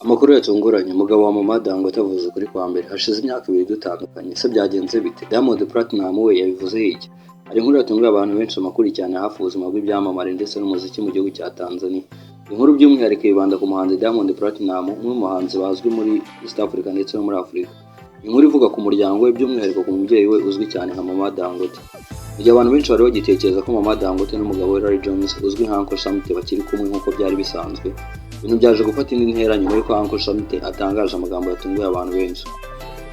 Amakuru yatunguranye, umugabo wa Mama Dangote avuze ukuri kwa mbere. Hashize imyaka 2 dutandukanye. Se byagenze bite? Diamond Platnumz we yabivuzeho iki? Hari inkuru yatunguye abantu benshi amakurikiranira hafi ubuzima bw'ibyamamare ndetse n'umuziki mu gihugu cya Tanzania. Inkuru by'umwihariko yibanda ku muhanzi Diamond Platnumz, umwe mu bahanzi bazwi muri East Africa ndetse no muri Afurika. Inkuru ivuga ku muryango we by'umwihariko ku mubyeyi we uzwi cyane nka Mama Dangote. Mu gihe abantu benshi bari bagitekereza ko Mama Dangote n'umugabo we Larry Jones uzwi nka Uncle Shamte bakiri kumwe nk'uko byari bisanzwe, ibintu byaje gufata indi ntera nyuma y'uko Uncle Shamte atangaje amagambo yatunguye abantu benshi.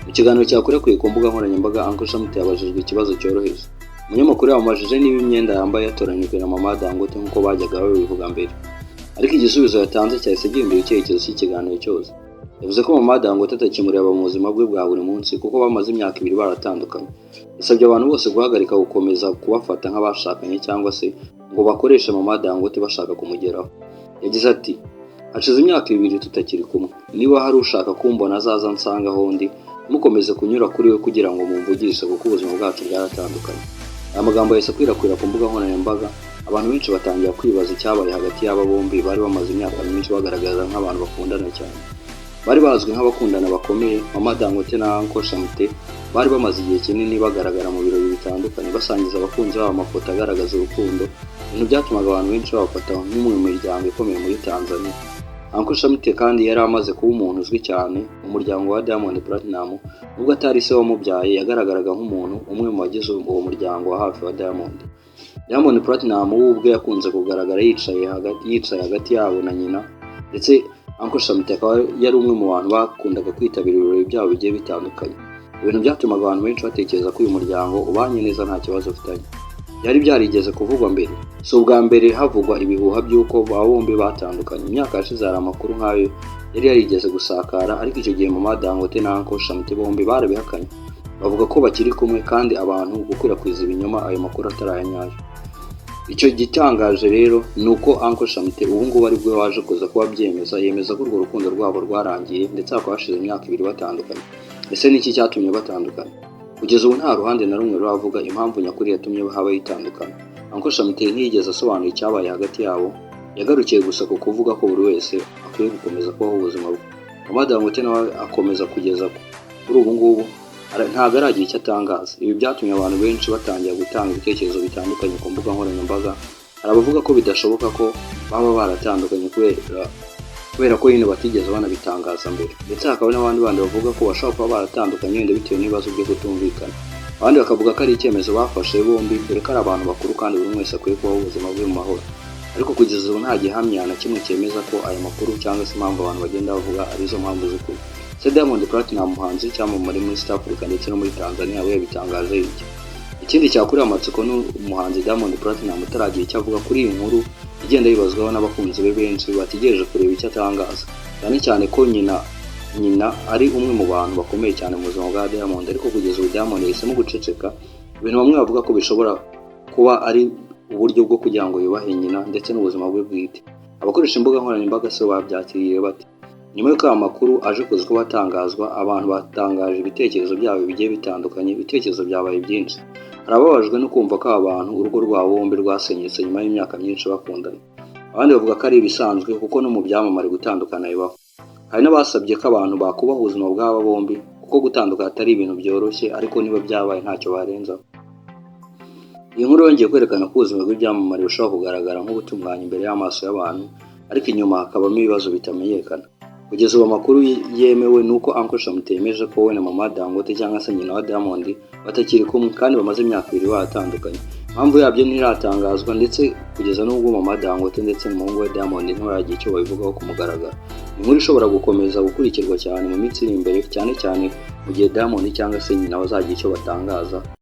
Mu kiganiro cyakorewe ku mbuga nkoranyambaga, Uncle Shamte yabajijwe ikibazo cyoroheje. Umunyamakuru yamubajije niba imyenda yambaye yatoranyijwe na Mama Dangote nk'uko bajyaga babivuga mbere, ariko igisubizo yatanze cyahise gihindura icyerekezo cy'ikiganiro cyose. Yavuze ko Mama Dangote atakimureba mu buzima bwe bwa buri munsi kuko bamaze imyaka 2 baratandukanye. Yasabye abantu bose guhagarika gukomeza kubafata nk'abashakanye cyangwa se ngo bakoreshe Mama Dangote bashaka kumugeraho. Yagize ati, hashize imyaka 2 tutakiri kumwe. Niba hari ushaka kumbona azaza nsanga hondi, mukomeze kunyura kuri we kugira ngo mumvugishe kuko ubuzima bwacu bwaratandukanye. Aya magambo yahise akwirakwira ku mbuga nkoranyambaga, abantu benshi batangira kwibaza icyabaye hagati y'aba bombi bari bamaze imyaka myinshi bagaragaza nk'abantu bakundana cyane. Bari bazwi nk'abakundana bakomeye. Mama Dangote na Uncle Shamte bari bamaze igihe kinini bagaragara mu birori bitandukanye basangiza abakunzi babo amafoto agaragaza urukundo, ibintu byatumaga abantu benshi babafata nk'umwe mu miryango ikomeye muri Tanzania. Uncle Shamte kandi yari amaze kuba umuntu uzwi cyane mu muryango wa Diamond Platnumz, nubwo atari se wamubyaye yagaragaraga nk'umuntu umwe mu bagize uwo muryango wa hafi wa Diamond. Diamond Platnumz we ubwe yakunze kugaragara yicaye hagati yabo na nyina, ndetse Uncle Shamte akaba yari umwe mu bantu bakundaga kwitabira ibirori byabo bigiye bitandukanye. Ibintu byatumaga abantu benshi batekereza ko uyu muryango ubanye neza nta kibazo ufitanye. Byari byarigeze kuvugwa mbere, si ubwa mbere havugwa ibihuha by'uko aba bombi batandukanye. Imyaka yashize hari amakuru nk'ayo yari yarigeze gusakara, ariko icyo gihe Mama Dangote na Uncle Shamte bombi barabihakanye, bavuga ko bakiri kumwe kandi abantu gukwirakwiza ibinyoma ayo makuru atarayanyaje. Icyo gitangaje rero ni uko Uncle Shamte ubu ngubu ari bwe waje kuza kuba byemeza, yemeza ko urwo rukundo rwabo rwarangiye ndetse hakaba hashize imyaka 2 batandukanye. Ese niki cyatumye batandukana? Kugeza ubu nta ruhande na rumwe ruravuga impamvu nyakuri yatumye haba itandukana. Uncle Shamte ntiyigeze asobanura icyabaye hagati yabo, yagarukiye gusa ku kuvuga ko buri wese akwiye gukomeza kubaho ubuzima bwe. Mama Dangote nawe akomeza kugeza kuri ubu ngubu ntabwo aragira icyo atangaza. Ibi byatumye abantu benshi batangira gutanga ibitekerezo bitandukanye ku mbuga nkoranyambaga. Hari abavuga ko bidashoboka ko baba baratandukanye kubera ko nyine batigeze banabitangaza mbere, ndetse hakaba n'abandi bandi bavuga ko bashobora kuba baratandukanye wenda bitewe n'ibibazo byo kutumvikana. Abandi bakavuga ko ari icyemezo bafashe bombi dore ko ari abantu bakuru kandi buri wese akwiye kubaho ubuzima bwe mu mahoro. Ariko kugeza ubu nta gihamya na kimwe cyemeza ko aya makuru cyangwa se impamvu abantu bagenda bavuga arizo mpamvu z'ukuri. Se Diamond Platnumz umuhanzi cyamamare muri East Africa ndetse no muri Tanzania we yabitangaje iki? Ikindi cyakuriye amatsiko n'umuhanzi Diamond Platnumz utaragiye icyo avuga kuri iyi nkuru igenda yibazwaho n'abakunzi be benshi bategereje kureba icyo atangaza, cyane cyane ko nyina ari umwe mu bantu bakomeye cyane mu buzima bwa Diamond. Ariko kugeza ubu Diamond yahisemo guceceka, ibintu bamwe bavuga ko bishobora kuba ari uburyo bwo kugira ngo yubahe nyina ndetse n'ubuzima bwe bwite. Abakoresha imbuga nkoranyambaga se babyakiriye bate? Nyuma y'uko aya makuru aje kuza kuba atangazwa, abantu batangaje ibitekerezo byabo bigiye bitandukanye. Ibitekerezo byabaye byinshi. Hari ababajwe no kumva ko abantu urugo rwabo bombi rwasenyutse nyuma y'imyaka myinshi bakundana. Abandi bavuga ko ari ibisanzwe kuko no mu byamamare gutandukana bibaho. Hari n'abasabye ko abantu bakubaha ubuzima bw'aba bombi kuko gutandukana atari ibintu byoroshye, ariko niba byabaye ntacyo barenzaho. Iyi nkuru yongeye kwerekana ko ubuzima bw'ibyamamare bushobora kugaragara nk'ubutunganye imbere y'amaso y'abantu, ariko inyuma hakabamo ibibazo bitamenyekana. Kugeza ubu amakuru yemewe ni uko Uncle Shamte yemeje ko we na Mama Dangote cyangwa se nyina wa Diamond batakiri kumwe kandi bamaze imyaka 2 baratandukanye. Impamvu yabyo ntiratangazwa, ndetse kugeza n'ubwo Mama Dangote ndetse n'umuhungu we Diamond ntibaragira icyo babivugaho ku mugaragaro. Inkuru ishobora gukomeza gukurikirwa cyane mu minsi iri imbere, cyane cyane mu gihe Diamond cyangwa se nyina bazagira icyo batangaza.